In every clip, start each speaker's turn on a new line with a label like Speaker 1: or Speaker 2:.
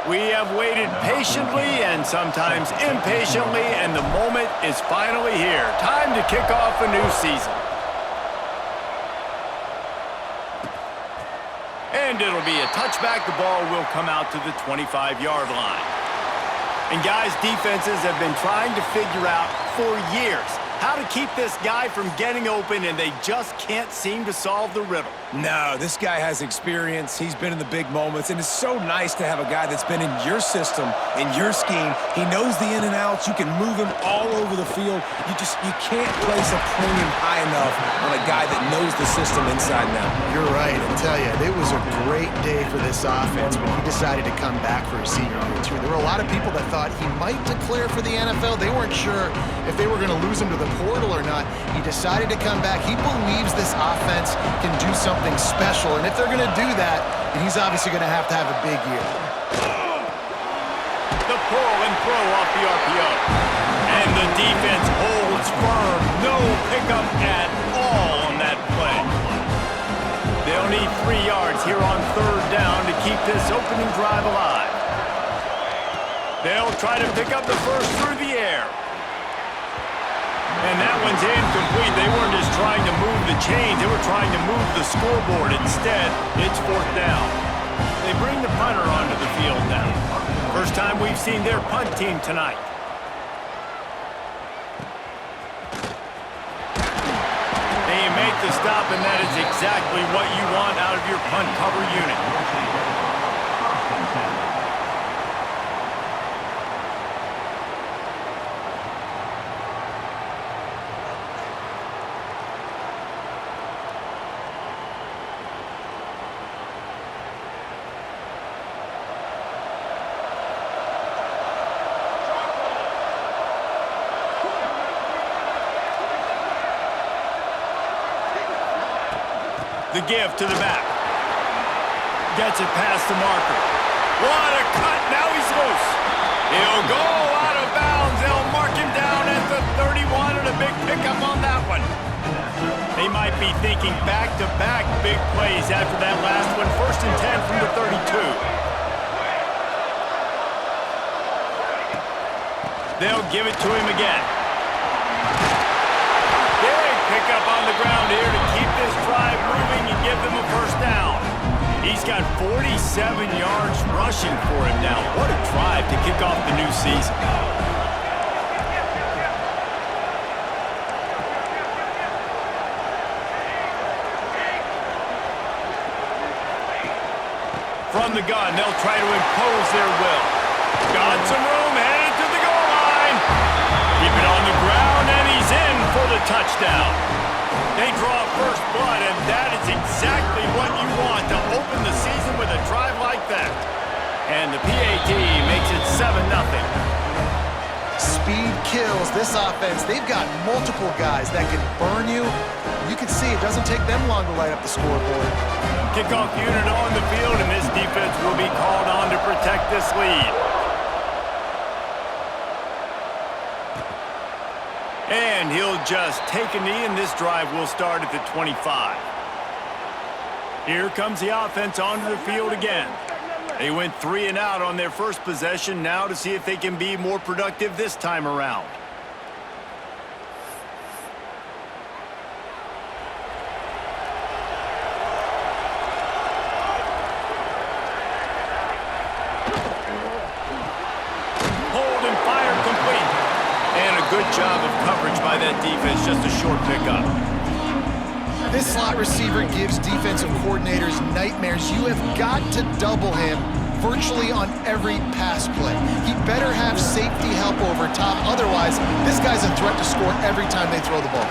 Speaker 1: We have waited patiently and sometimes impatiently, and the moment is finally here. Time to kick off a new season. And it'll be a touchback. The ball will come out to the 25-yard line. And guys, defenses have been trying to figure out for years how to keep this guy from getting open, and they just can't seem to solve the riddle.
Speaker 2: No, this guy has experience. He's been in the big moments, and it's so nice to have a guy that's been in your system, in your scheme. He knows the in and outs. You can move him all over the field. You can't place a premium high enough on a guy that knows the system inside and out.
Speaker 3: You're right. I tell you, it was a great day for this offense when he decided to come back for his senior year, too. There were a lot of people that thought he might declare for the NFL. They weren't sure if they were going to lose him to the portal or not. He decided to come back. He believes this offense can do something special, and if they're going to do that, then he's obviously going to have a big year.
Speaker 1: The pull and throw off the RPO. And the defense holds firm. No pickup at all on that play. They'll need 3 yards here on 3rd down to keep this opening drive alive. They'll try to pick up the first through the air. And that one's incomplete. They weren't just trying to move the chains. They were trying to move the scoreboard. Instead, it's 4th down. They bring the punter onto the field now. First time we've seen their punt team tonight. They make the stop, and that is exactly what you want out of your punt cover unit. The give to the back. Gets it past the marker. What a cut. Now he's loose. He'll go out of bounds. They'll mark him down at the 31, and a big pickup on that one. They might be thinking back-to-back big plays after that last one. 1st and 10 from the 32. They'll give it to him again. Big pickup on the ground here to keep this drive moving and give them a 1st down. He's got 47 yards rushing for him now. What a drive to kick off the new season. From the gun, they'll try to impose their will. Got some room, headed to the goal line. Keep it on the ground, and he's in for the touchdown. They draw first blood, and that is exactly what you want to open the season with a drive like that. And the PAT makes it 7-0.
Speaker 3: Speed kills this offense. They've got multiple guys that can burn you. You can see it doesn't take them long to light up the scoreboard.
Speaker 1: Kickoff unit on the field, and this defense will be called on to protect this lead. And he'll just take a knee, and this drive will start at the 25. Here comes the offense onto the field again. They went 3 and out on their first possession, now to see if they can be more productive this time around. Good job of coverage by that defense, just a short pickup.
Speaker 3: This slot receiver gives defensive coordinators nightmares. You have got to double him virtually on every pass play. He better have safety help over top. Otherwise, this guy's a threat to score every time they throw the ball.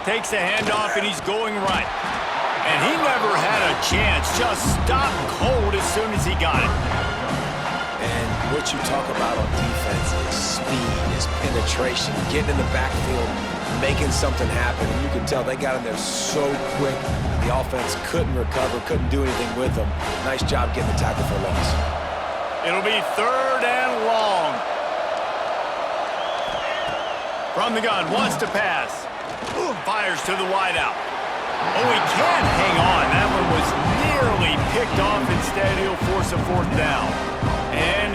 Speaker 1: Takes the handoff, and he's going right. And he never had a chance. Just stopped cold as soon as he got it.
Speaker 2: And what you talk about on defense is speed, is penetration, getting in the backfield, making something happen. And you can tell they got in there so quick. The offense couldn't recover, couldn't do anything with them. Nice job getting the tackle for loss.
Speaker 1: It'll be 3rd and long. From the gun, wants to pass. Fires to the wideout. Oh, he can't hang on. That one was nearly picked off. Instead, he'll force a 4th down. And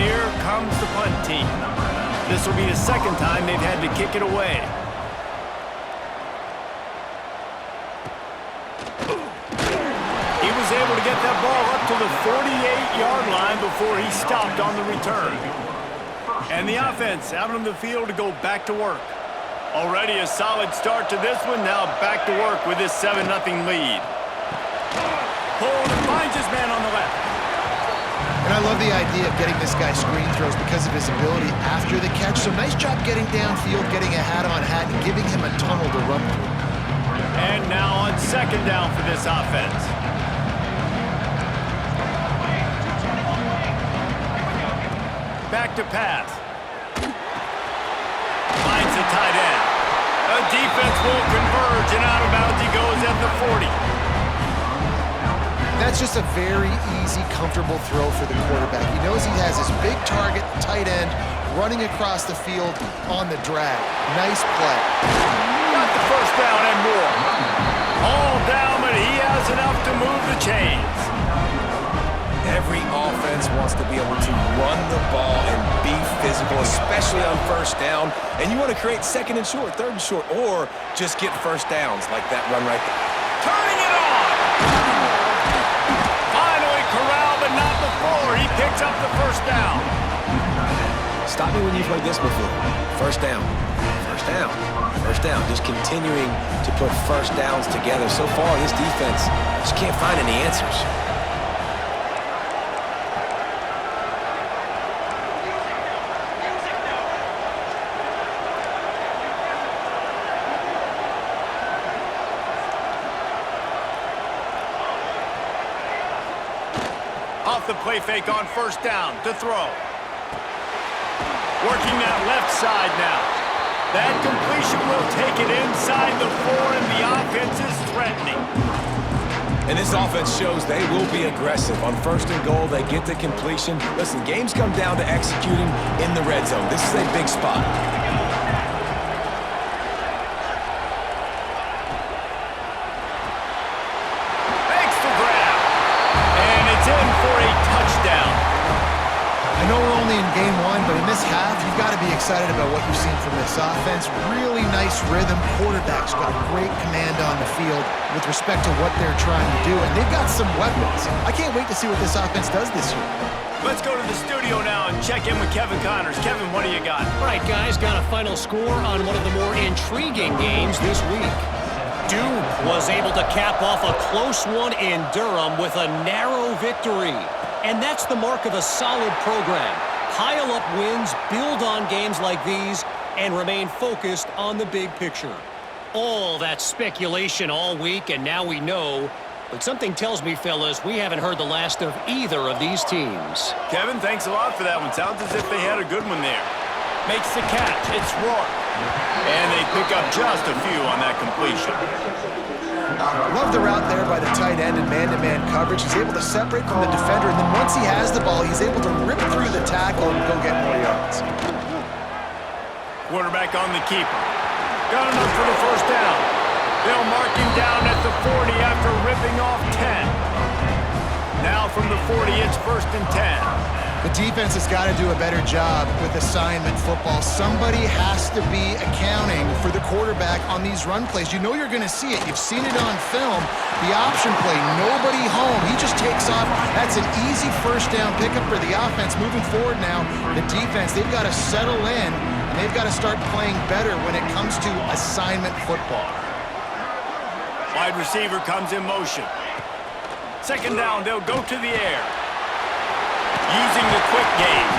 Speaker 1: This will be the second time they've had to kick it away. He was able to get that ball up to the 48-yard line before he stopped on the return. And the offense out on the field to go back to work. Already a solid start to this one. Now back to work with this 7-0 lead. Hold and finds his man on the left.
Speaker 3: And I love the idea of getting this guy screen throws because of his ability after the catch. So nice job getting downfield, getting a hat-on-hat, and giving him a tunnel to run through.
Speaker 1: And now on second down for this offense. Back to pass. Finds the tight end. The defense will converge, and out of bounds he goes at the 40.
Speaker 3: That's just a very easy, comfortable throw for the quarterback. He knows he has his big target, tight end, running across the field on the drag. Nice play.
Speaker 1: Got the first down and more. All down, but he has enough to move the chains.
Speaker 2: Every offense wants to be able to run the ball and be physical, especially on first down. And you want to create second and short, third and short, or just get first downs like that run right there.
Speaker 1: Turning it on! Finally corralled, but not before. He picks up the first down.
Speaker 2: Stop me when you've heard this before. First down, first down, first down. Just continuing to put first downs together. So far, this defense just can't find any answers.
Speaker 1: Off the play fake on first down to throw. Working that left side now. That completion will take it inside the 4, and the offense is threatening.
Speaker 2: And this offense shows they will be aggressive. On first and goal, they get the completion. Listen, games come down to executing in the red zone. This is a big spot.
Speaker 1: Makes the grab. And it's in for a touchdown.
Speaker 3: I know we're only in game 1, but in this half, you've got to be excited about what you've seen from this offense. Really nice rhythm. Quarterback's got great command on the field with respect to what they're trying to do, and they've got some weapons. I can't wait to see what this offense does this year.
Speaker 1: Let's go to the studio now and check in with Kevin Connors. Kevin, what do you got?
Speaker 4: All right, guys, got a final score on one of the more intriguing games this week. Duke was able to cap off a close one in Durham with a narrow victory. And that's the mark of a solid program. Pile up wins, build on games like these, and remain focused on the big picture. All that speculation all week, and now we know. But something tells me, fellas, we haven't heard the last of either of these teams.
Speaker 1: Kevin, thanks a lot for that one. Sounds as if they had a good one there. Makes the catch. It's Rourke. And they pick up just a few on that completion.
Speaker 3: Love the route there by the tight end in man-to-man coverage. He's able to separate from the defender, and then once he has the ball, he's able to rip through the tackle and go get more yards.
Speaker 1: Quarterback on the keeper. Got enough for the first down. They'll mark him down at the 40 after ripping off 10. Now from the 40, it's 1st and 10.
Speaker 3: The defense has got to do a better job with assignment football. Somebody has to be accounting for the quarterback on these run plays. You know you're going to see it. You've seen it on film. The option play, nobody home. He just takes off. That's an easy first down pickup for the offense. Moving forward now, the defense, they've got to settle in, and they've got to start playing better when it comes to assignment football.
Speaker 1: Wide receiver comes in motion. Second down, they'll go to the air. Using the quick game.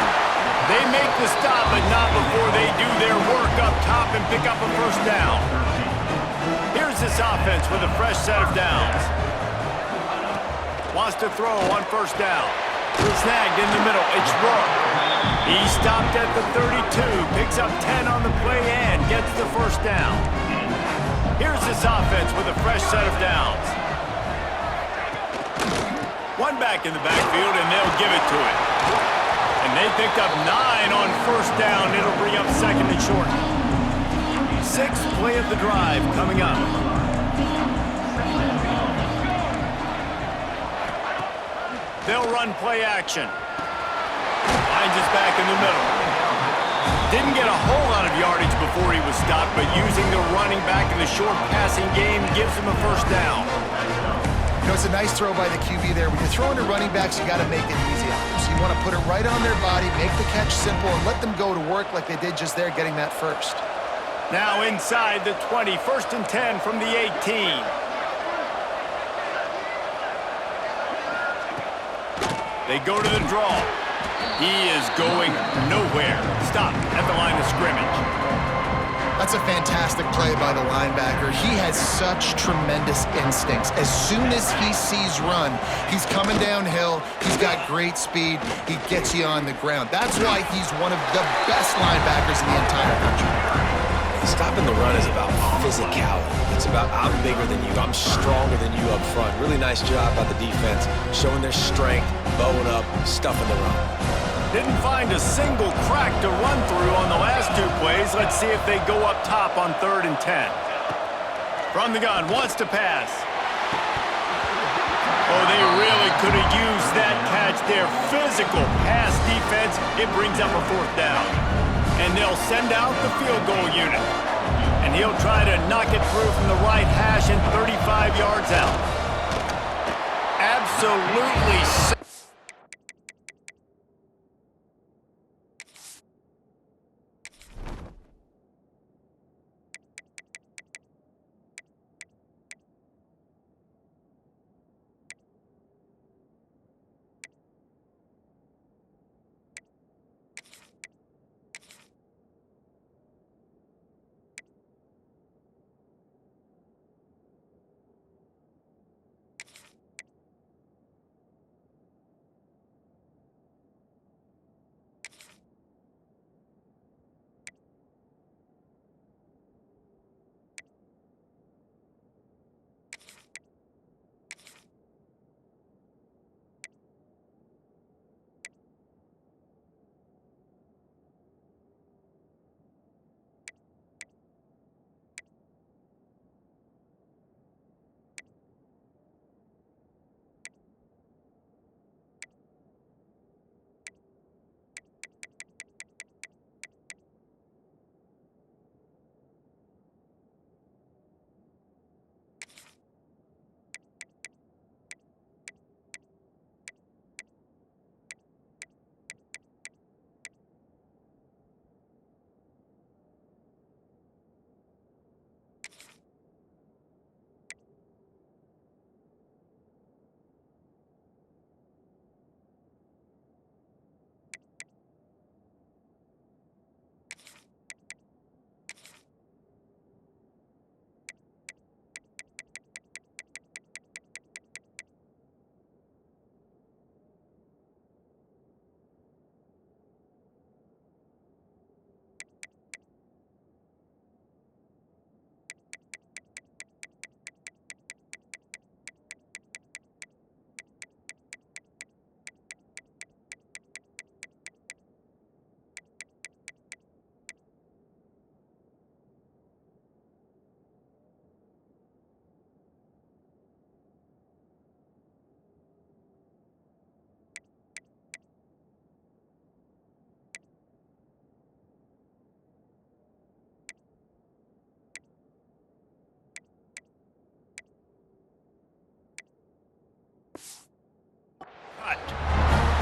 Speaker 1: They make the stop, but not before they do their work up top and pick up a first down. Here's this offense with a fresh set of downs. Wants to throw on first down. Snagged in the middle. It's Rourke. He stopped at the 32, picks up 10 on the play and gets the first down. Here's this offense with a fresh set of downs. One back in the backfield, and they'll give it to it. And they picked up 9 on first down. It'll bring up second and short. 6th play of the drive coming up. They'll run play action. Finds us back in the middle. Didn't get a whole lot of yardage before he was stopped, but using the running back in the short passing game gives him a first down.
Speaker 3: You know, it's a nice throw by the QB there. When you're throwing to running backs, you got to make it easy on them. So you want to put it right on their body, make the catch simple, and let them go to work like they did just there, getting that first.
Speaker 1: Now inside the 20, 1st and 10 from the 18. They go to the draw. He is going nowhere. Stop at the line of scrimmage.
Speaker 3: That's a fantastic play by the linebacker. He has such tremendous instincts. As soon as he sees run, he's coming downhill. He's got great speed. He gets you on the ground. That's why he's one of the best linebackers in the entire country.
Speaker 2: Stopping the run is about physicality. It's about I'm bigger than you, I'm stronger than you up front. Really nice job by the defense, showing their strength, bowing up, stuffing the run.
Speaker 1: Didn't find a single crack to run through on the last 2 plays. Let's see if they go up top on 3rd and 10. From the gun, wants to pass. Oh, they really could have used that catch there. Physical pass defense. It brings up a 4th down. And they'll send out the field goal unit. And he'll try to knock it through from the right hash and 35 yards out. Absolutely.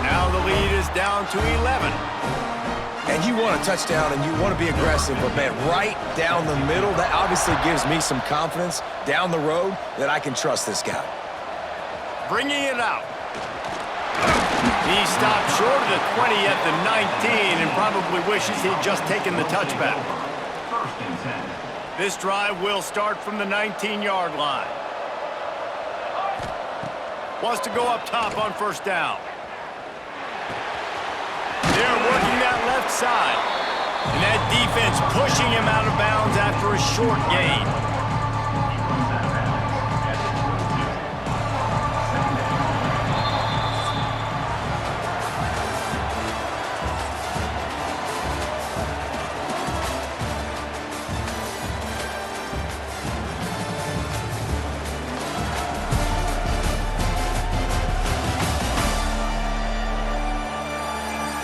Speaker 1: Now the lead is down to 11.
Speaker 2: And you want a touchdown and you want to be aggressive, but man, right down the middle, that obviously gives me some confidence down the road that I can trust this guy.
Speaker 1: Bringing it out. He stopped short of the 20 at the 19 and probably wishes he'd just taken the touchback. This drive will start from the 19-yard line. Wants to go up top on 1st down. They're working that left side. And that defense pushing him out of bounds after a short gain.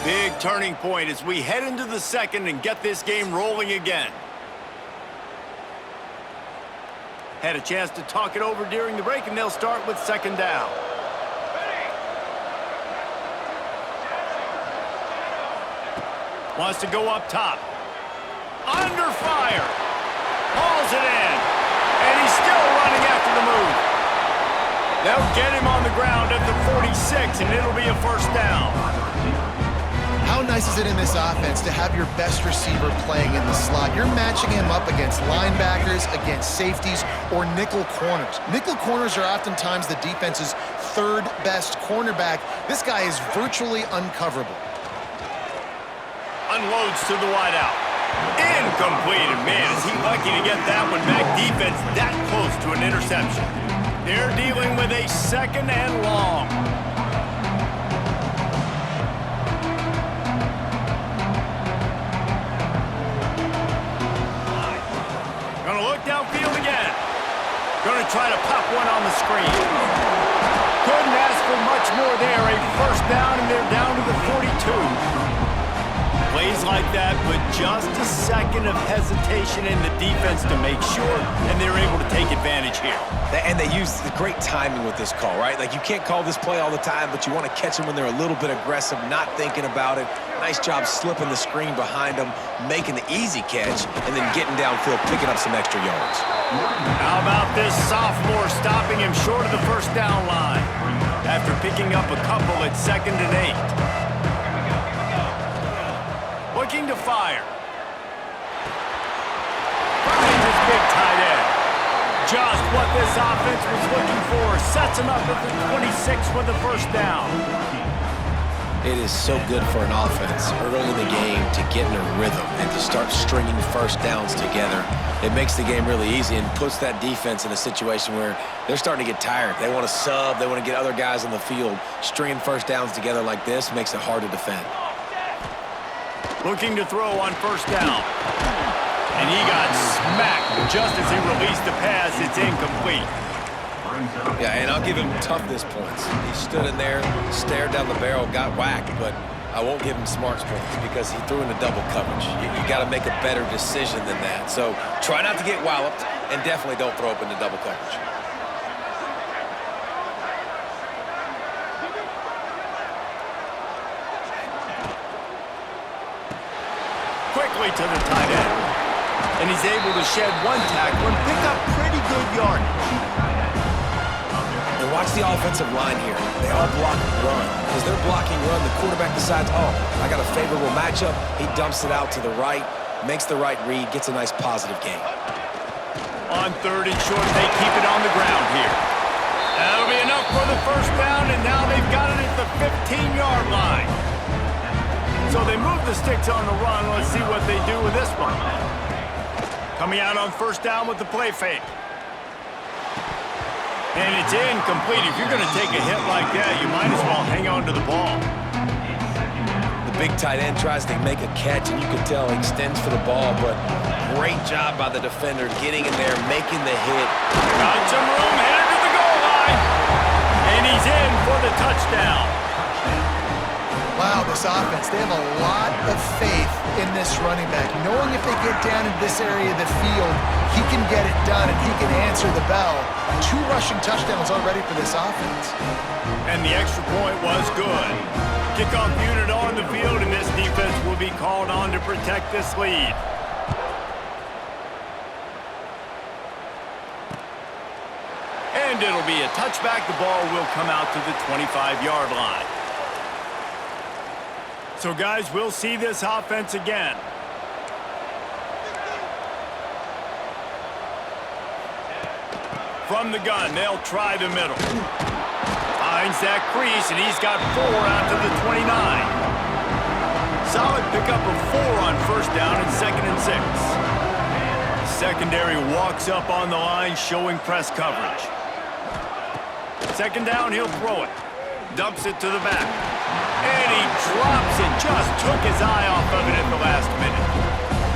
Speaker 1: Big turning point as we head into the second and get this game rolling again. Had a chance to talk it over during the break, and they'll start with second down. Wants to go up top. Under fire. Hauls it in. And he's still running after the move. They'll get him on the ground at the 46, and it'll be a first down.
Speaker 3: How nice is it in this offense to have your best receiver playing in the slot? You're matching him up against linebackers, against safeties, or nickel corners. Nickel corners are oftentimes the defense's third best cornerback. This guy is virtually uncoverable.
Speaker 1: Unloads to the wideout. Incomplete, and man, is he lucky to get that one back. Defense that close to an interception. They're dealing with a second and long. Gonna look downfield again. Gonna try to pop one on the screen. Couldn't ask for much more there. A first down, and they're down to the 42. Plays like that, but just a second of hesitation in the defense to make sure, and they're able to take advantage here.
Speaker 2: And they use the great timing with this call, right? Like, you can't call this play all the time, but you want to catch them when they're a little bit aggressive, not thinking about it. Nice job slipping the screen behind them, making the easy catch, and then getting downfield, picking up some extra yards.
Speaker 1: How about this sophomore stopping him short of the first down line after picking up a couple at 2nd and 8. Looking to fire. Finds his big tight end. Just what this offense was looking for. Sets him up at the 26 with the first down.
Speaker 2: It is so good for an offense early in the game to get in a rhythm and to start stringing first downs together. It makes the game really easy and puts that defense in a situation where they're starting to get tired. They want to sub. They want to get other guys on the field. Stringing first downs together like this makes it hard to defend.
Speaker 1: Looking to throw on first down. And he got smacked just as he released the pass. It's incomplete.
Speaker 2: Yeah, and I'll give him toughness points. He stood in there, stared down the barrel, got whacked, but I won't give him smarts points because he threw into double coverage. You got to make a better decision than that. So try not to get walloped, and definitely don't throw up into double coverage.
Speaker 1: Quickly to the tight end. And he's able to shed one tackle and pick up pretty good yardage.
Speaker 2: And watch the offensive line here. They all block run. As they're blocking run, the quarterback decides, oh, I got a favorable matchup. He dumps it out to the right, makes the right read, gets a nice positive gain.
Speaker 1: On 3rd and short, they keep it on the ground here. That'll be enough for the first down, and now they've got it at the 15-yard line. So they move the sticks on the run. Let's see what they do with this one. Coming out on first down with the play fake. And it's incomplete. If you're going to take a hit like that, you might as well hang on to the ball.
Speaker 2: The big tight end tries to make a catch, and you can tell he extends for the ball, but great job by the defender getting in there, making the hit.
Speaker 1: Got some room, headed to the goal line. And he's in for the touchdown.
Speaker 3: Wow, this offense, they have a lot of faith in this running back. Knowing if they get down in this area of the field, he can get it done and he can answer the bell. 2 rushing touchdowns already for this offense.
Speaker 1: And the extra point was good. Kickoff unit on the field, and this defense will be called on to protect this lead. And it'll be a touchback. The ball will come out to the 25-yard line. So, guys, we'll see this offense again. From the gun, they'll try the middle. Finds that crease, and he's got 4 out to the 29. Solid pickup of 4 on first down and 2nd and 6. Secondary walks up on the line, showing press coverage. 2nd down, he'll throw it. Dumps it to the back. And he drops it. Just took his eye off of it at the last minute.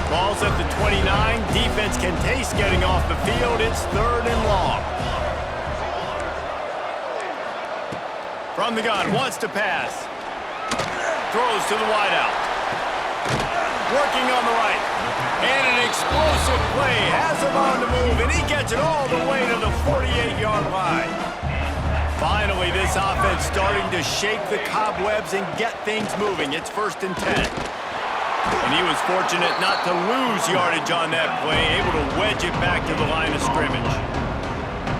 Speaker 1: Ball's at the 29. Defense can taste getting off the field. It's 3rd and long. From the gun, wants to pass. throws to the wideout. Working on the right. And an explosive play. Has him on the move, and he gets it all the way to the 48-yard line. Finally, this offense starting to shake the cobwebs and get things moving. It's 1st and 10. And he was fortunate not to lose yardage on that play, able to wedge it back to the line of scrimmage.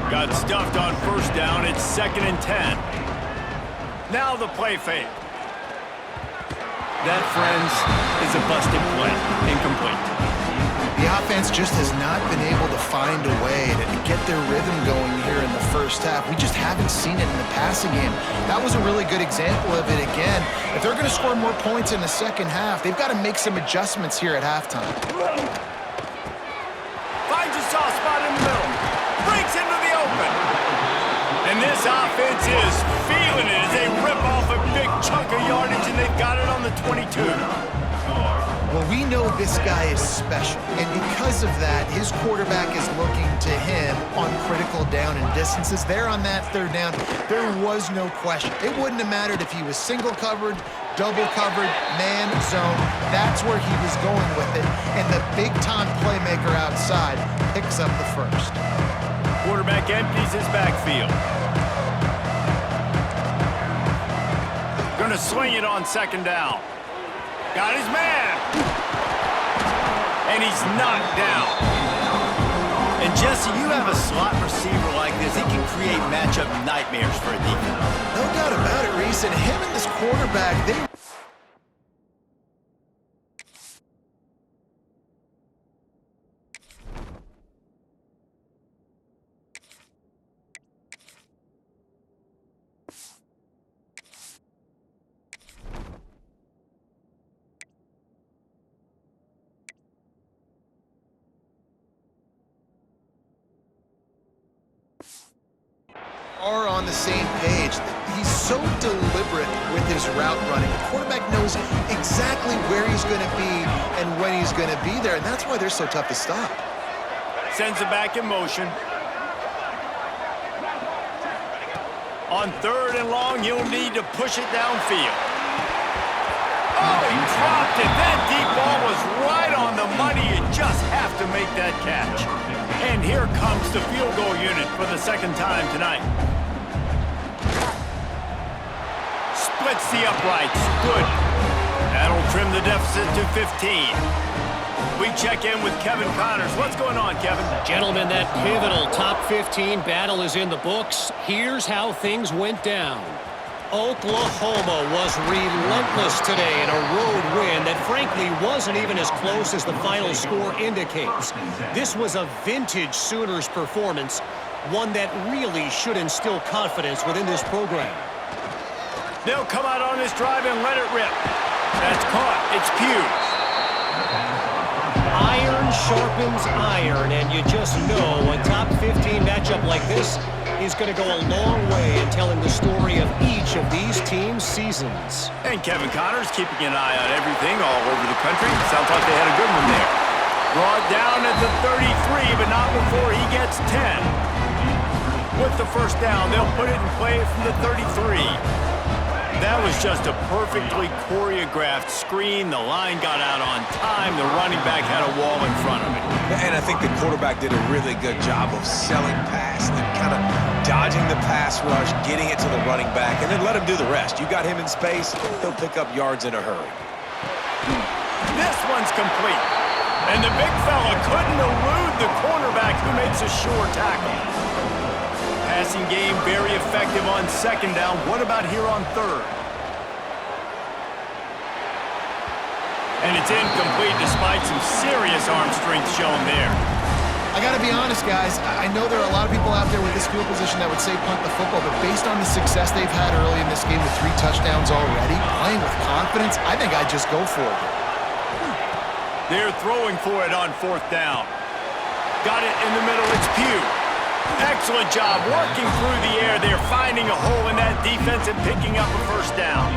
Speaker 1: Got stuffed on 1st down. It's 2nd and 10. Now the play fake. That, friends, is a busted play. Incomplete.
Speaker 3: The offense just has not been able to find a way to get their rhythm going here in the first half. We just haven't seen it in the passing game. That was a really good example of it again. If they're going to score more points in the second half, they've got to make some adjustments here at halftime.
Speaker 1: Finds a soft spot in the middle. Breaks into the open. And this offense is feeling it as they rip off a big chunk of yardage, and they've got it on the 22.
Speaker 3: Well, we know this guy is special, and because of that, his quarterback is looking to him on critical down and distances. There on that 3rd down, there was no question. It wouldn't have mattered if he was single covered, double covered, man zone. That's where he was going with it, and the big-time playmaker outside picks up the 1st.
Speaker 1: Quarterback empties his backfield. Gonna swing it on 2nd down. Got his man. And he's knocked down. And Jesse, you have a slot receiver like this, he can create matchup nightmares for a defense.
Speaker 3: No doubt about it, Reese. And him and this quarterback, they... are on the same page. He's so deliberate with his route running. The quarterback knows exactly where he's going to be and when he's going to be there, and that's why they're so tough to stop.
Speaker 1: Sends it back in motion. On 3rd and long, you'll need to push it downfield. Oh, he dropped it. That deep ball was right on the money. You just have to make that catch. And here comes the field goal unit for the 2nd time tonight. Splits the uprights. Good. That'll trim the deficit to 15. We check in with Kevin Connors. What's going on, Kevin?
Speaker 4: Gentlemen, that pivotal top 15 battle is in the books. Here's how things went down. Oklahoma was relentless today in a road win that frankly wasn't even as close as the final score indicates. This was a vintage Sooners performance, one that really should instill confidence within this program.
Speaker 1: They'll come out on this drive and let it rip. That's caught. It's Pugh.
Speaker 4: Iron sharpens iron, and you just know a top 15 matchup like this is going to go a long way in telling the story of each of these teams' seasons.
Speaker 1: And Kevin Connors keeping an eye on everything all over the country. Sounds like they had a good one there. Brought down at the 33, but not before he gets 10. With the 1st down, they'll put it in play from the 33. That was just a perfectly choreographed screen. The line got out on time. The running back had a wall in front of it.
Speaker 2: And I think the quarterback did a really good job of selling past and kind of dodging the pass rush, getting it to the running back, and then let him do the rest. You got him in space, he'll pick up yards in a hurry.
Speaker 1: This one's complete. And the big fella couldn't elude the cornerback who makes a sure tackle. Passing game very effective on 2nd down. What about here on 3rd? And it's incomplete despite some serious arm strength shown there.
Speaker 3: I got to be honest, guys. I know there are a lot of people out there with this field position that would say punt the football, but based on the success they've had early in this game with 3 touchdowns already, playing with confidence, I think I'd just go for it.
Speaker 1: They're throwing for it on 4th down. Got it in the middle. It's Pugh. Excellent job working through the air. They're finding a hole in that defense and picking up a 1st down.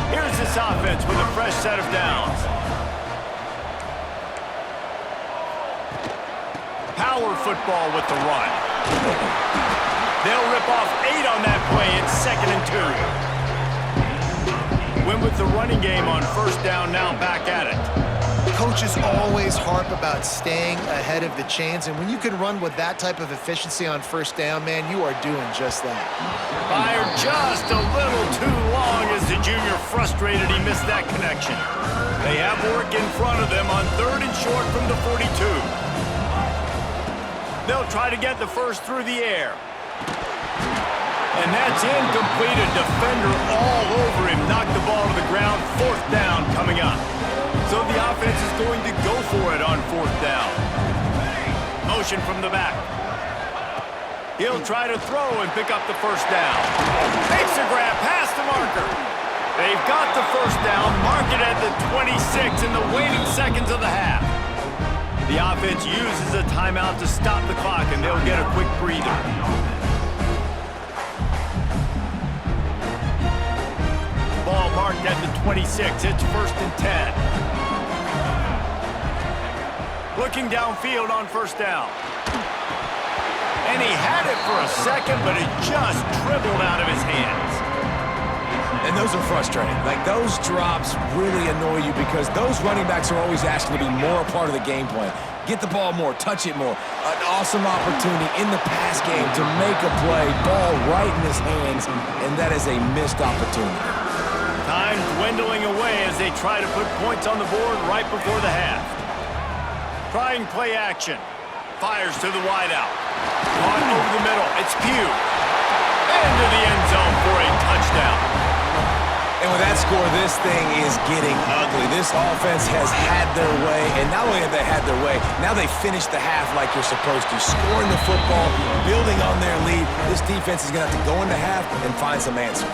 Speaker 1: Here's this offense with a fresh set of downs. Power football with the run. They'll rip off 8 on that play. It's 2nd and 2. Win with with the running game on first down, now back at it.
Speaker 3: Coaches always harp about staying ahead of the chains, and when you can run with that type of efficiency on first down, man, you are doing just that.
Speaker 1: Fired just a little too long as the junior frustrated he missed that connection. They have work in front of them on 3rd and short from the 42. They'll try to get the first through the air. And that's incomplete. A defender all over him. Knocked the ball to the ground. 4th down coming up. So the offense is going to go for it on 4th down. Motion from the back. He'll try to throw and pick up the first down. Makes a grab past the marker. They've got the first down. Mark it at the 26 in the waning seconds of the half. The offense uses a timeout to stop the clock, and they'll get a quick breather. Ball marked at the 26. It's 1st and 10. Looking downfield on first down. And he had it for a second, but it just dribbled out of his hands.
Speaker 2: And those are frustrating. Like, those drops really annoy you because those running backs are always asking to be more a part of the game plan. Get the ball more, touch it more. An awesome opportunity in the pass game to make a play, ball right in his hands, and that is a missed opportunity.
Speaker 1: Time dwindling away as they try to put points on the board right before the half. Trying play action. Fires to the wideout. Caught over the middle. It's Pugh. Into the end zone for a touchdown.
Speaker 2: And with that score, this thing is getting ugly. This offense has had their way, and not only have they had their way, now they finished the half like you're supposed to. Scoring the football, building on their lead. This defense is going to have to go into half and find some answers.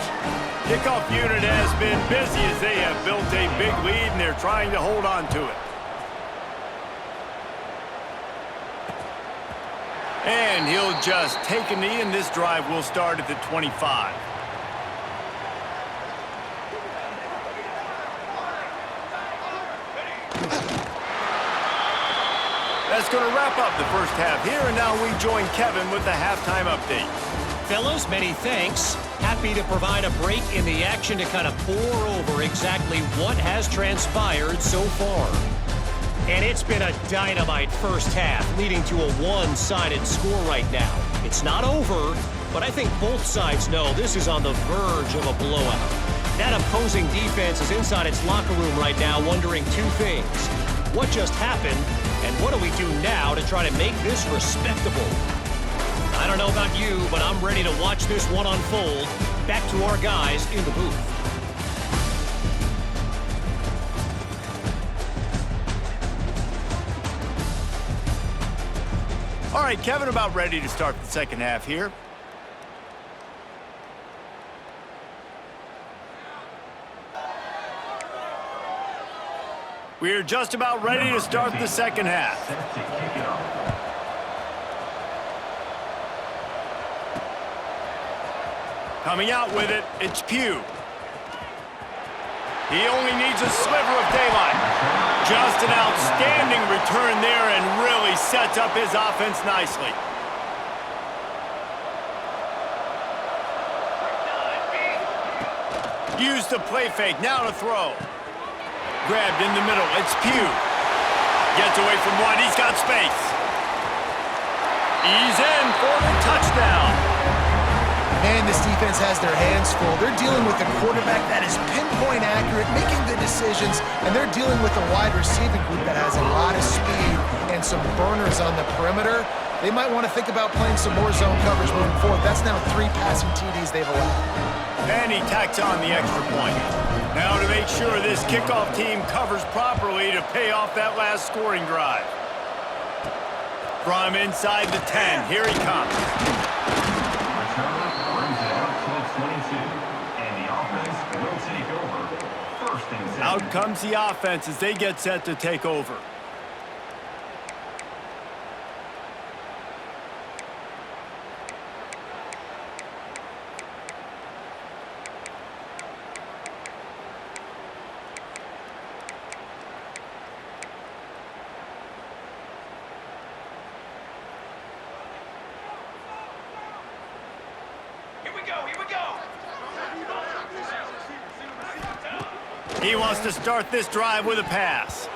Speaker 1: Kickoff unit has been busy as they have built a big lead, and they're trying to hold on to it. And he'll just take a knee, and this drive will start at the 25. That's going to wrap up the first half here, and now we join Kevin with the halftime update.
Speaker 4: Fellows, many thanks. Happy to provide a break in the action to kind of pour over exactly what has transpired so far. And it's been a dynamite first half, leading to a one-sided score right now. It's not over, but I think both sides know this is on the verge of a blowout. That opposing defense is inside its locker room right now wondering two things. What just happened, and what do we do now to try to make this respectable? I don't know about you, but I'm ready to watch this one unfold. Back to our guys in the booth.
Speaker 1: All right, Kevin, about ready to start the second half here. We're just about ready to start the second half. Coming out with it, it's Pugh. He only needs a sliver of daylight. Just an outstanding return there and really sets up his offense nicely. Use the play fake, now to throw. Grabbed in the middle, it's Pugh. Gets away from one, he's got space. He's in for the touchdown.
Speaker 3: Man, this defense has their hands full. They're dealing with a quarterback that is pinpoint accurate, making the decisions, and they're dealing with a wide receiving group that has a lot of speed and some burners on the perimeter. They might want to think about playing some more zone coverage moving forward. That's now 3 passing TDs they've allowed.
Speaker 1: And he tacks on the extra point. Now to make sure this kickoff team covers properly to pay off that last scoring drive. From inside the 10, here he comes. Out comes the offense as they get set to take over. He wants to start this drive with a pass.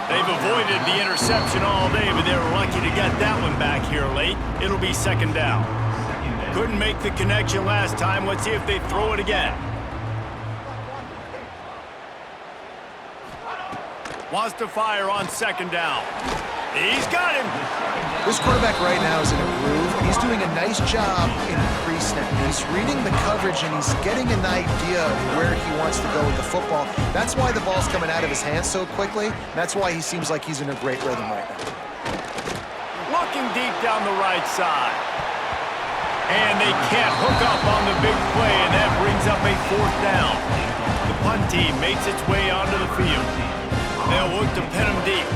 Speaker 1: They've avoided the interception all day, but they were lucky to get that one back here late. It'll be second down. Couldn't make the connection last time. Let's see if they throw it again. Wants to fire on second down. He's got him.
Speaker 3: This quarterback right now is in a groove, and he's doing a nice job in pre-snap. He's reading the coverage, and he's getting an idea of where he wants to go with the football. That's why the ball's coming out of his hands so quickly. That's why he seems like he's in a great rhythm right now.
Speaker 1: Looking deep down the right side. And they can't hook up on the big play, and that brings up a fourth down. The punt team makes its way onto the field. They'll look to pin him deep.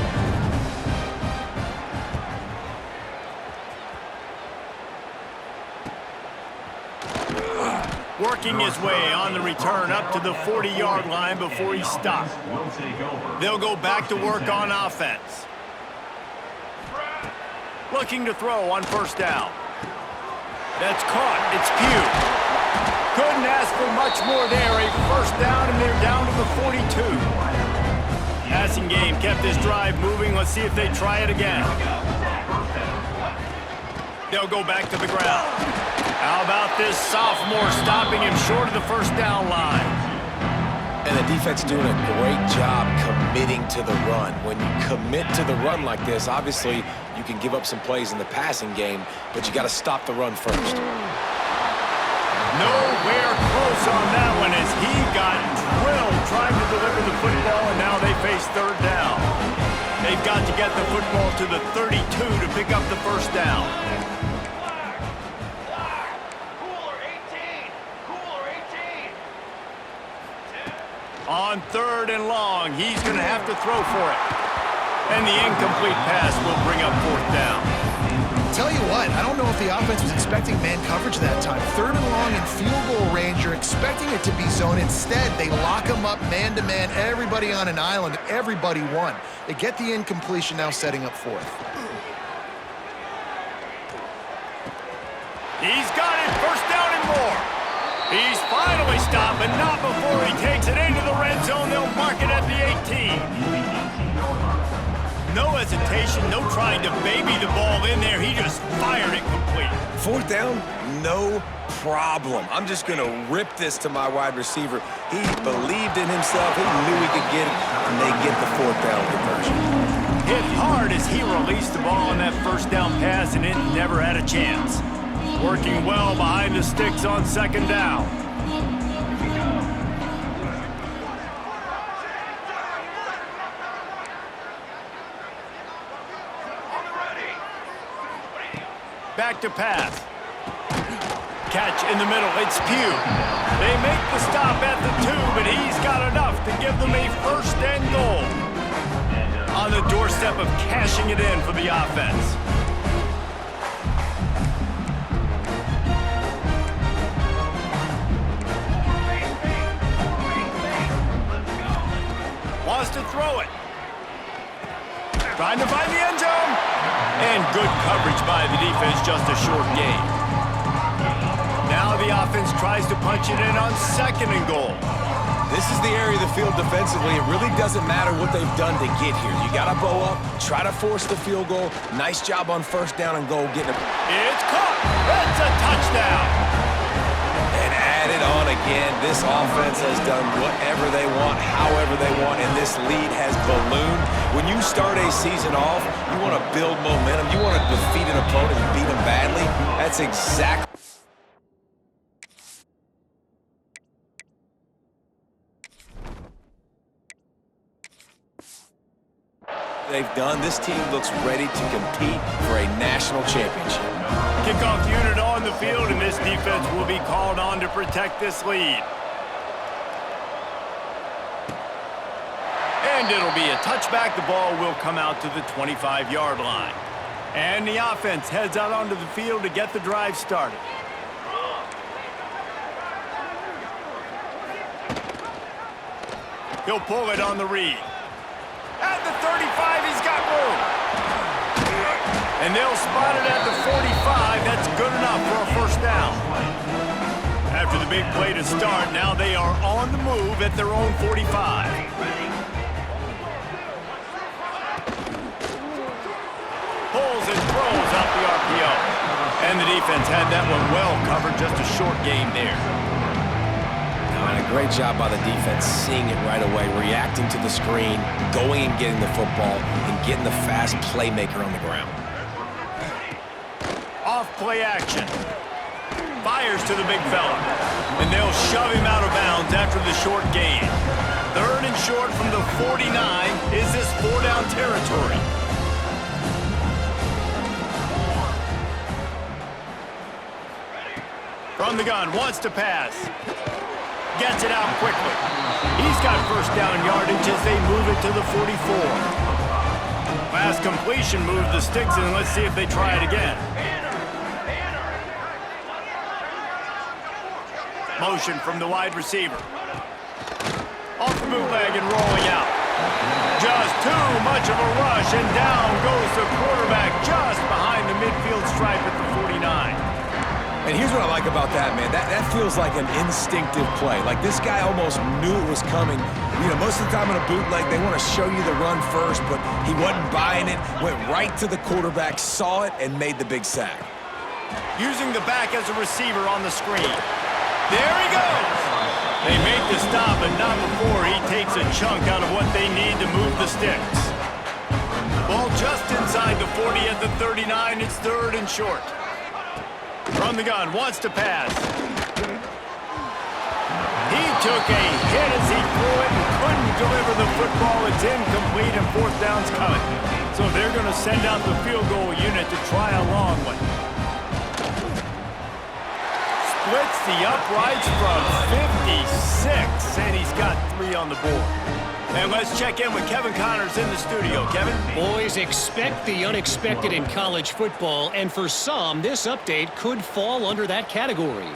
Speaker 1: Working his way on the return up to the 40-yard line before he stopped. They'll go back to work on offense. Looking to throw on first down. That's caught. It's Pugh. Couldn't ask for much more there. A first down, and they're down to the 42. Passing game kept this drive moving. Let's see if they try it again. They'll go back to the ground. How about this sophomore stopping him short of the first down line?
Speaker 2: And the defense doing a great job committing to the run. When you commit to the run like this, obviously you can give up some plays in the passing game, but you got to stop the run first.
Speaker 1: Nowhere close on that one as he got drilled trying to deliver the football, and now they face third down. They've got to get the football to the 32 to pick up the first down. On third and long, he's going to have to throw for it. And the incomplete pass will bring up fourth down.
Speaker 3: Tell you what, I don't know if the offense was expecting man coverage that time. Third and long in field goal range, you're expecting it to be zone. Instead, they lock them up man-to-man, everybody on an island, everybody won. They get the incompletion, now setting up fourth.
Speaker 1: He's got it, first down and more. He's finally stopped, but not before he takes it into the red zone. They'll mark it at the 18. No hesitation, no trying to baby the ball in there. He just fired it complete.
Speaker 2: Fourth down, no problem. I'm just going to rip this to my wide receiver. He believed in himself. He knew he could get it, and they get the fourth down conversion.
Speaker 1: Hit hard as he released the ball on that first down pass, and it never had a chance. Working well behind the sticks on second down. Back to pass. Catch in the middle. It's Pugh. They make the stop at the 2, but he's got enough to give them a first and goal. On the doorstep of cashing it in for the offense. Wants to throw it. Trying to find the end zone. And good coverage by the defense, just a short gain. Now the offense tries to punch it in on second and goal.
Speaker 2: This is the area of the field defensively. It really doesn't matter what they've done to get here. You got to bow up, try to force the field goal. Nice job on first down and goal getting it.
Speaker 1: It's caught. That's a touchdown.
Speaker 2: And add it on again. This offense has done whatever they want, however they want, and this lead has ballooned. When you start a season off, you want to build momentum. You want to defeat an opponent and beat them badly. That's exactly. They've done. This team looks ready to compete for a national championship.
Speaker 1: Kickoff unit on the field, and this defense will be called on to protect this lead. And it'll be a touchback. The ball will come out to the 25-yard line. And the offense heads out onto the field to get the drive started. He'll pull it on the read. At the 35, he's got room. And they'll spot it at the 45. That's good enough for a first down. After the big play to start. Now they are on the move at their own 45. Pulls and throws out the RPO. And the defense had that one well covered. Just a short game there.
Speaker 2: And a great job by the defense seeing it right away, reacting to the screen, going and getting the football, and getting the fast playmaker on the ground.
Speaker 1: Off play action. Fires to the big fella. And they'll shove him out of bounds after the short gain. 3rd and short from the 49. Is this 4-down territory? From the gun, wants to pass. Gets it out quickly. He's got first down yardage as they move it to the 44. Last completion moved the sticks in. Let's see if they try it again. Motion from the wide receiver. Off the bootleg and rolling out. Just too much of a rush, and down goes the quarterback just behind the midfield stripe at the 49.
Speaker 2: And here's what I like about that, man. That feels like an instinctive play. Like this guy almost knew it was coming. You know, most of the time in a bootleg, they want to show you the run first, but he wasn't buying it, went right to the quarterback, saw it, and made the big sack.
Speaker 1: Using the back as a receiver on the screen. There he goes! They make the stop, but not before he takes a chunk out of what they need to move the sticks. Ball just inside the 40 at the 39. It's 3rd and short. From the gun, wants to pass. He took a hit as he threw it and couldn't deliver the football. It's incomplete and 4th down's coming. So they're going to send out the field goal unit to try a long one. Splits the uprights from 56, and he's got 3 on the board. And let's check in with Kevin Connors in the studio. Kevin?
Speaker 4: Boys, expect the unexpected in college football, and for some, this update could fall under that category.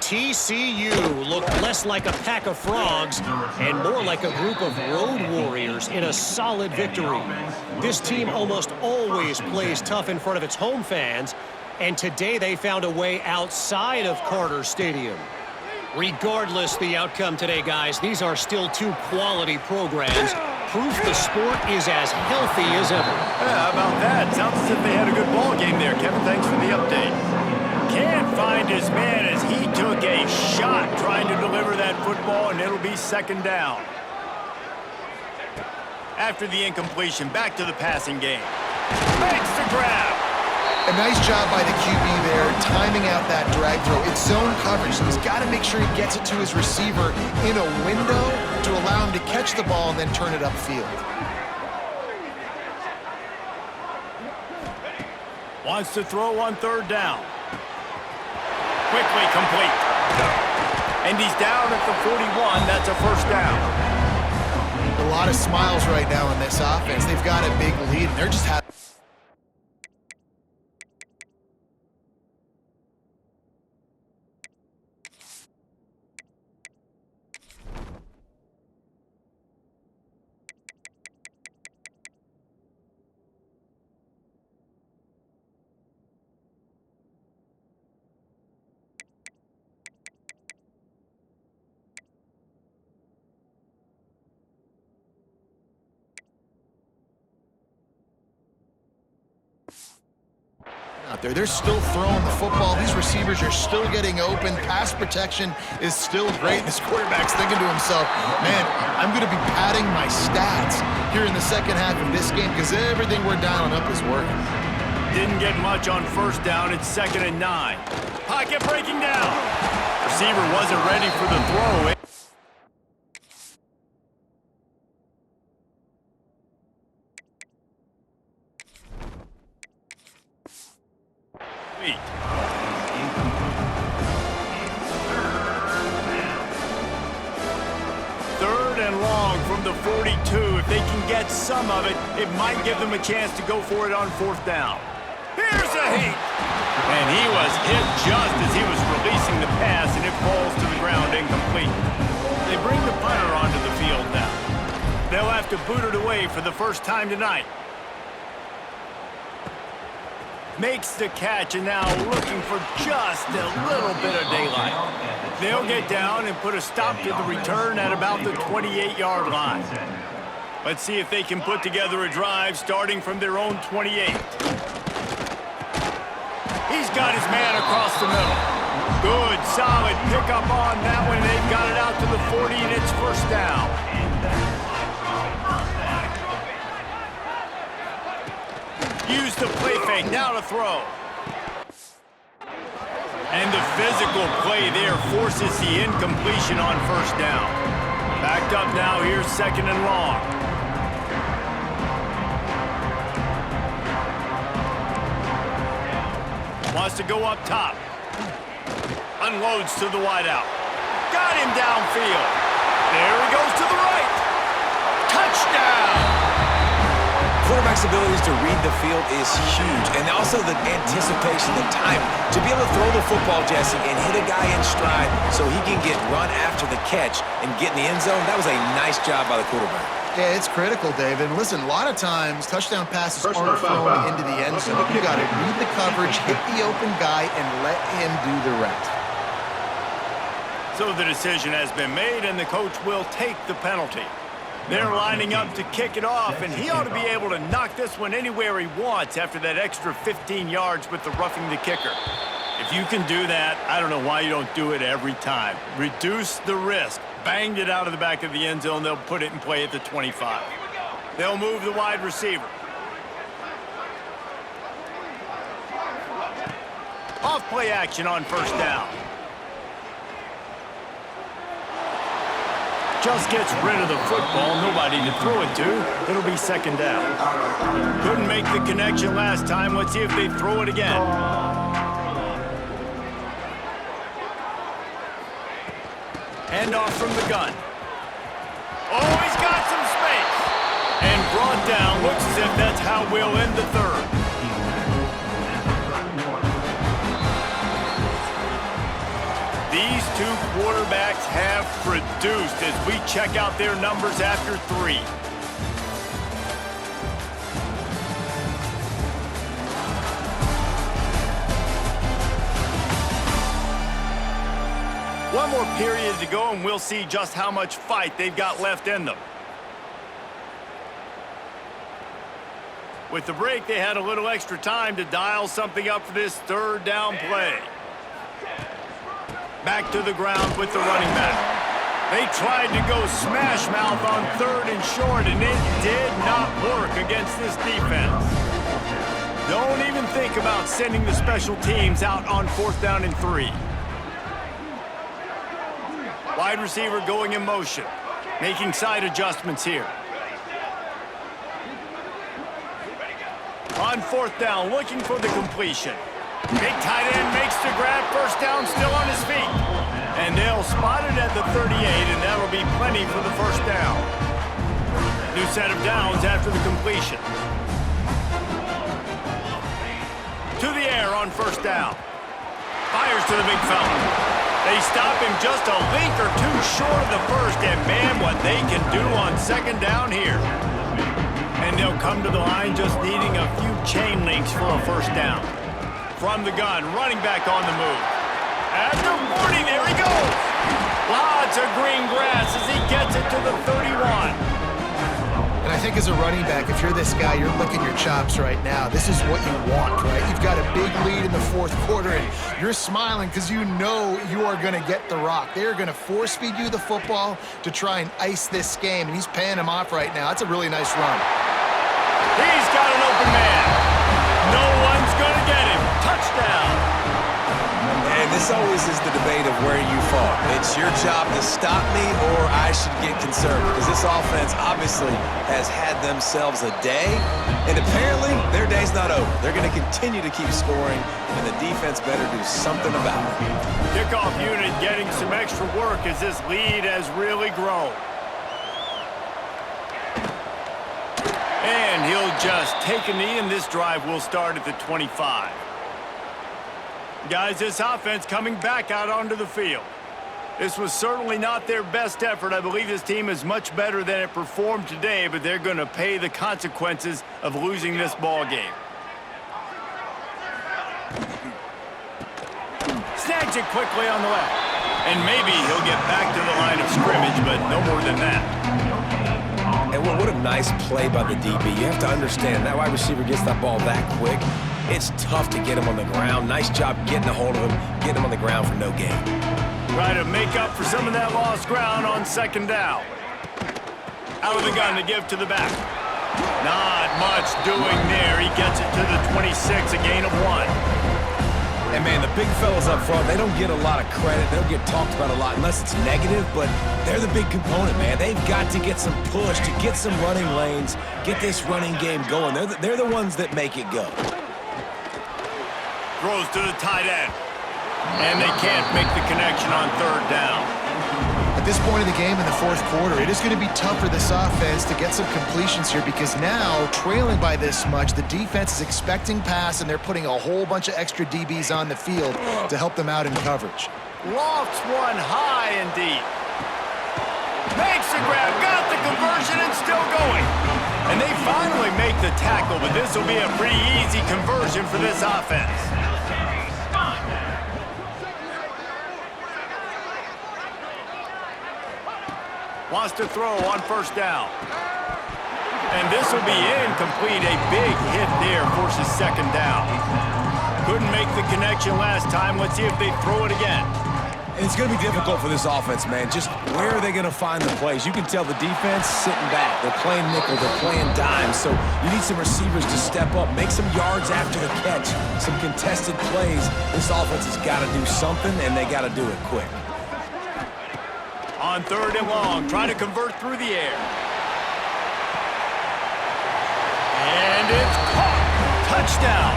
Speaker 4: TCU looked less like a pack of frogs and more like a group of road warriors in a solid victory. This team almost always plays tough in front of its home fans, and today they found a way outside of Carter Stadium. Regardless the outcome today, guys, these are still 2 quality programs. Proof the sport is as healthy as ever.
Speaker 1: Yeah, how about that? Sounds as if they had a good ball game there. Kevin, thanks for the update. Can't find his man as he took a shot trying to deliver that football, and it'll be 2nd down. After the incompletion, back to the passing game. Makes the grab.
Speaker 3: A nice job by the QB there, timing out that drag throw. It's zone coverage, so he's got to make sure he gets it to his receiver in a window to allow him to catch the ball and then turn it upfield.
Speaker 1: Wants to throw on 3rd down. Quickly complete. And he's down at the 41. That's a 1st down.
Speaker 3: A lot of smiles right now in this offense. They've got a big lead, and they're just having... out there. They're still throwing the football. These receivers are still getting open. Pass protection is still great. This quarterback's thinking to himself, man, I'm going to be padding my stats here in the 2nd half of this game because everything we're dialing up is working.
Speaker 1: Didn't get much on 1st down. It's 2nd and 9. Pocket breaking down. Receiver wasn't ready for the throw. The 42. If they can get some of it, it might give them a chance to go for it on 4th down. Here's a hit. And he was hit just as he was releasing the pass, and it falls to the ground incomplete. They bring the punter onto the field now. They'll have to boot it away for the first time tonight. Makes the catch and now looking for just a little bit of daylight. They'll get down and put a stop to the return at about the 28-yard line. Let's see if they can put together a drive starting from their own 28. He's got his man across the middle. Good, solid pickup on that one. They've got it out to the 40, and it's first down. Use the play fake, now to throw. And the physical play there forces the incompletion on first down. Backed up now, here's second and long. Wants to go up top. Unloads to the wideout. Got him downfield. There he goes to the right. Touchdown!
Speaker 2: Quarterback's abilities to read the field is huge, and also the anticipation, the time to be able to throw the football, Jesse, and hit a guy in stride so he can get run after the catch and get in the end zone. That was a nice job by the quarterback.
Speaker 3: Yeah, it's critical, David. And listen, a lot of times touchdown passes aren't thrown into the end zone. You got to read the coverage, hit the open guy, and let him do the rest.
Speaker 1: So the decision has been made, and the coach will take the penalty. They're lining up to kick it off, and he ought to be able to knock this one anywhere he wants after that extra 15 yards with the roughing the kicker. If you can do that, I don't know why you don't do it every time. Reduce the risk. Banged it out of the back of the end zone. They'll put it in play at the 25. They'll move the wide receiver. Off play action on first down. Just gets rid of the football, nobody to throw it to. It'll be second down. Couldn't make the connection last time. Let's see if they throw it again. Handoff from the gun. Oh, he's got some space. And brought down. Looks as if that's how we'll end the third. These two quarterbacks have produced as we check out their numbers after 3. One more period to go, and we'll see just how much fight they've got left in them. With the break, they had a little extra time to dial something up for this third down play. Back to the ground with the running back. They tried to go smash mouth on third and short, and it did not work against this defense. Don't even think about sending the special teams out on fourth down and 3. Wide receiver going in motion, making side adjustments here. On fourth down, looking for the completion. Big tight end makes the grab, first down, still on his feet. And they'll spot it at the 38, and that'll be plenty for the first down. New set of downs after the completion. To the air on first down. Fires to the big fella. They stop him just a link or two short of the first, and man, what they can do on second down here. And they'll come to the line just needing a few chain links for a first down. From the gun, running back on the move. At the 40, there he goes. Lots of green grass as he gets it to the 31.
Speaker 3: And I think as a running back, if you're this guy, you're licking your chops right now. This is what you want, right? You've got a big lead in the fourth quarter, and you're smiling because you know you are going to get the rock. They're going to force-feed you the football to try and ice this game, and he's paying him off right now. That's a really nice run.
Speaker 1: He's got an open man. No one's going to get him. Touchdown.
Speaker 2: And this always is the debate of where you fall. It's your job to stop me or I should get concerned, because this offense obviously has had themselves a day, and apparently their day's not over. They're going to continue to keep scoring, and the defense better do something about it.
Speaker 1: Kickoff unit getting some extra work as this lead has really grown. And he'll just take a knee, and this drive will start at the 25. Guys, this offense coming back out onto the field. This was certainly not their best effort. I believe this team is much better than it performed today, but they're going to pay the consequences of losing this ball game. moves it quickly on the left. And maybe he'll get back to the line of scrimmage, but no more than that.
Speaker 2: And what a nice play by the DB. You have to understand, that wide receiver gets that ball that quick. It's tough to get him on the ground. Nice job getting a hold of him, getting him on the ground for no gain.
Speaker 1: Try to make up for some of that lost ground on second down. Out of the gun to give to the back. Not much doing there. He gets it to the 26, a gain of 1.
Speaker 2: And, man, the big fellas up front, they don't get a lot of credit. They don't get talked about a lot unless it's negative, but they're the big component, man. They've got to get some push, to get some running lanes, get this running game going. They're the ones that make it go.
Speaker 1: Throws to the tight end. And they can't make the connection on third down.
Speaker 3: At this point of the game in the fourth quarter, it is going to be tough for this offense to get some completions here because now, trailing by this much, the defense is expecting pass, and they're putting a whole bunch of extra DBs on the field to help them out in coverage.
Speaker 1: Lofts one high and deep. Makes the grab, got the conversion, and still going. And they finally make the tackle, but this will be a pretty easy conversion for this offense. Wants to throw on first down. And this will be incomplete. A big hit there forces second down. Couldn't make the connection last time. Let's see if they throw it again.
Speaker 2: And it's going to be difficult for this offense, man. Just where are they going to find the plays? You can tell the defense sitting back. They're playing nickel. They're playing dime. So you need some receivers to step up, make some yards after the catch, some contested plays. This offense has got to do something, and they got to do it quick.
Speaker 1: On third and long, trying to convert through the air. And it's caught. Touchdown.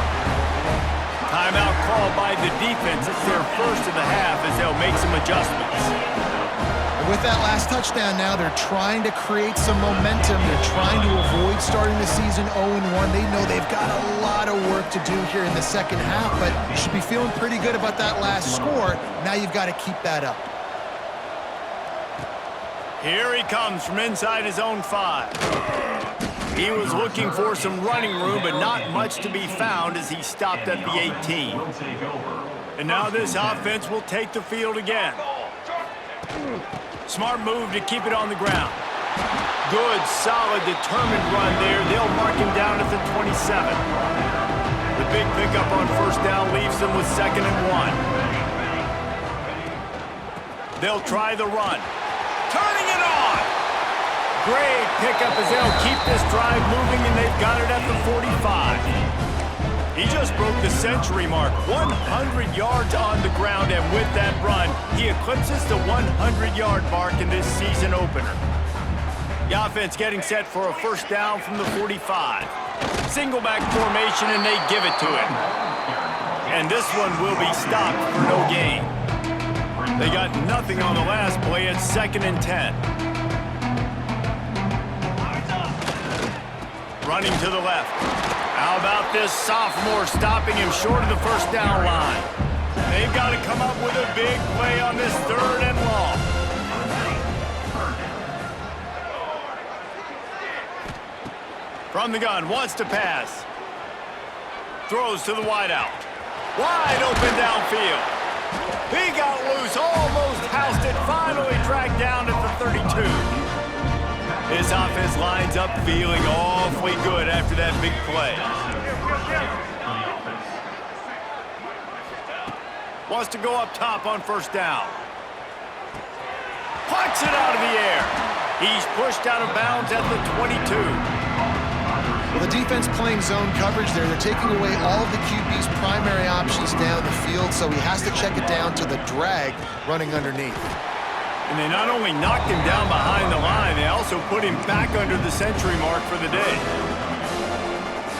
Speaker 1: Timeout called by the defense. It's their first of the half as they'll make some adjustments.
Speaker 3: And with that last touchdown now, they're trying to create some momentum. They're trying to avoid starting the season 0-1. They know they've got a lot of work to do here in the second half, but you should be feeling pretty good about that last score. Now you've got to keep that up.
Speaker 1: Here he comes from inside his own 5. He was looking for some running room, but not much to be found as he stopped at the 18. And now this offense will take the field again. Smart move to keep it on the ground. Good, solid, determined run there. They'll mark him down at the 27. The big pickup on first down leaves them with 2nd and 1. They'll try the run. Turning it on. Great pickup as they'll keep this drive moving, and they've got it at the 45. He just broke the century mark, 100 yards on the ground, and with that run, he eclipses the 100-yard mark in this season opener. The offense getting set for a first down from the 45. Single back formation, and they give it to him. And this one will be stopped for no gain. They got nothing on the last play. It's 2nd and 10. Running to the left. How about this sophomore stopping him short of the first down line? They've got to come up with a big play on this 3rd and long. From the gun, wants to pass. Throws to the wideout. Wide open downfield. He got loose, almost housed it, finally dragged down at the 32. This offense lines up feeling awfully good after that big play. Wants to go up top on first down. Plucks it out of the air. He's pushed out of bounds at the 22.
Speaker 3: Well, the defense playing zone coverage there. They're taking away all of the QB's primary options down the field, so he has to check it down to the drag running underneath.
Speaker 1: And they not only knocked him down behind the line, they also put him back under the century mark for the day.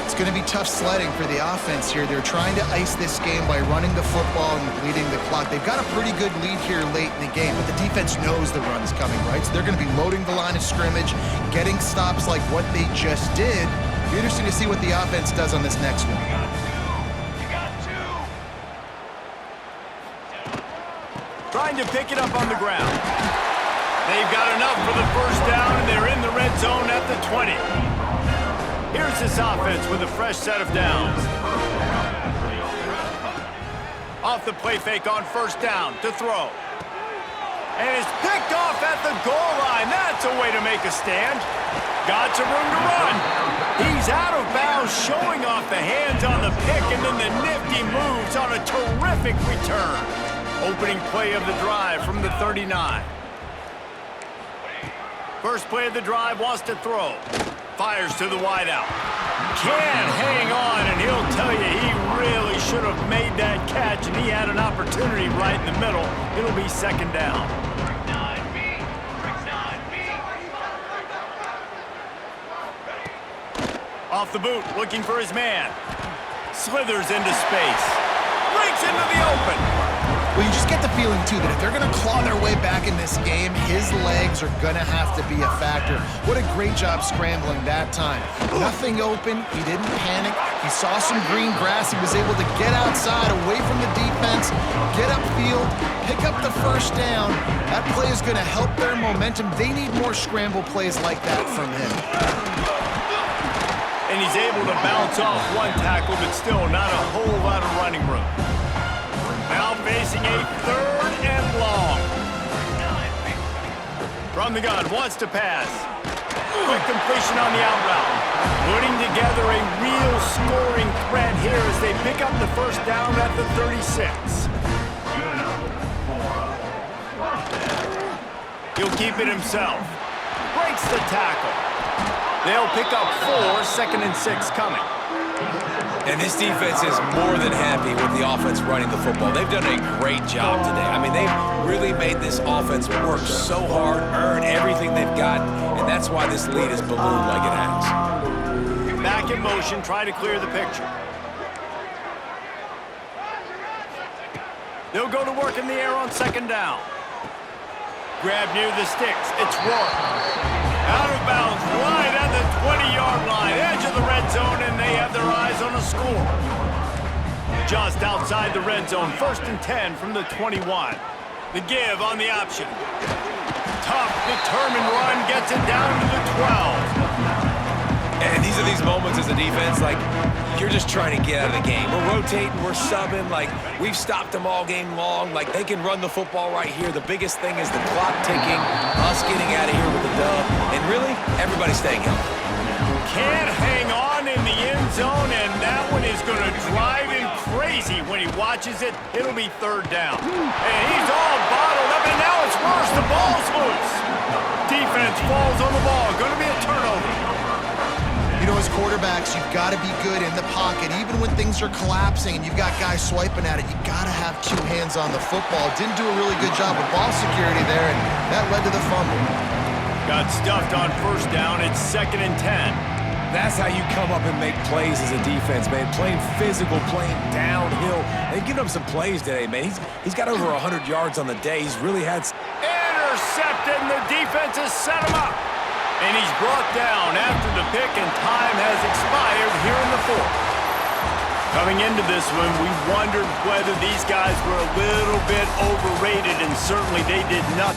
Speaker 3: It's going to be tough sledding for the offense here. They're trying to ice this game by running the football and bleeding the clock. They've got a pretty good lead here late in the game, but the defense knows the run's coming, right? So they're going to be loading the line of scrimmage, getting stops like what they just did. It'll be interesting to see what the offense does on this next one.
Speaker 1: Trying to pick it up on the ground. They've got enough for the first down, and they're in the red zone at the 20. Here's this offense with a fresh set of downs. Off the play fake on first down to throw. And it's picked off at the goal line. That's a way to make a stand. Got some room to run. He's out of bounds, showing off the hands on the pick, and then the nifty moves on a terrific return. Opening play of the drive from the 39. First play of the drive, wants to throw. Fires to the wideout. Can't hang on, and he'll tell you he really should have made that catch, and he had an opportunity right in the middle. It'll be second down. Off the boot, looking for his man. Slithers into space. Breaks into the open.
Speaker 3: Well, you just get the feeling, too, that if they're going to claw their way back in this game, his legs are going to have to be a factor. What a great job scrambling that time. Nothing open. He didn't panic. He saw some green grass. He was able to get outside, away from the defense, get upfield, pick up the first down. That play is going to help their momentum. They need more scramble plays like that from him.
Speaker 1: And he's able to bounce off one tackle, but still not a whole lot of running room. Now facing a third and long. From the gun, wants to pass. Quick completion on the out route. Putting together a real scoring threat here as they pick up the first down at the 36. He'll keep it himself. Breaks the tackle. They'll pick up 4, 2nd and 6 coming.
Speaker 2: And this defense is more than happy with the offense running the football. They've done a great job today. I mean, they've really made this offense work so hard, earn everything they've got, and that's why this lead is ballooned like it has.
Speaker 1: Back in motion, try to clear the picture. They'll go to work in the air on second down. Grab near the sticks. It's Rourke. Out of bounds, right at the 20-yard line, edge of the red zone, and they have their eyes on a score. Just outside the red zone, 1st and 10 from the 21. The give on the option. Tough, determined run, gets it down to the 12.
Speaker 2: And these are these moments as a defense, like, you're just trying to get out of the game. We're rotating, we're subbing, like, we've stopped them all game long. Like, they can run the football right here. The biggest thing is the clock ticking, us getting out of here with the dub, and really, everybody staying healthy.
Speaker 1: Can't hang on in the end zone, and that one is going to drive him crazy when he watches it. It'll be third down. And he's all bottled up, and now it's worse. The ball's loose. Defense falls on the ball. Going to be a turnover.
Speaker 3: You know, as quarterbacks, you've got to be good in the pocket. Even when things are collapsing and you've got guys swiping at it, you got to have 2 hands on the football. Didn't do a really good job of ball security there, and that led to the fumble.
Speaker 1: Got stuffed on first down. It's 2nd and 10.
Speaker 2: That's how you come up and make plays as a defense, man. Playing physical, playing downhill. They've given him some plays today, man. He's got over 100 yards on the day. He's really had...
Speaker 1: Intercepted, and the defense has set him up. And he's brought down after the pick, and time has expired here in the 4th. Coming into this one, we wondered whether these guys were a little bit overrated, and certainly they did not.